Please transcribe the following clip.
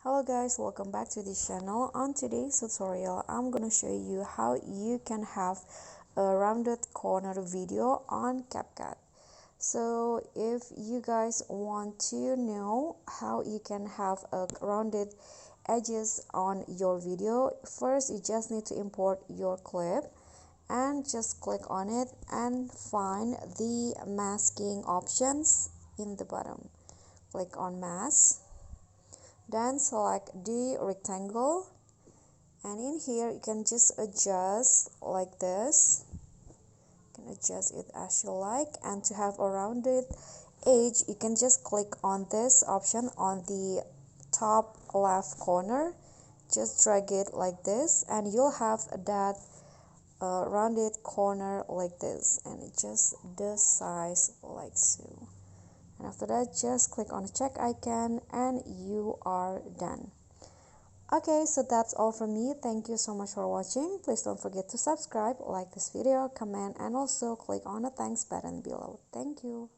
Hello guys, welcome back to this channel. On today's tutorial, I'm gonna show you how you can have a rounded corner video on CapCut. So if you guys want to know how you can have a rounded edges on your video, first you just need to import your clip and just click on it and find the masking options in the bottom. Click on mask, then select the rectangle, and in here you can just adjust like this. You can adjust it as you like, and to have a rounded edge you can just click on this option on the top left corner, just drag it like this and you'll have that rounded corner like this, and it just the size like so. And after that, just click on the check icon and you are done. Okay, so that's all from me. Thank you so much for watching. Please don't forget to subscribe, like this video, comment, and also click on the thanks button below. Thank you.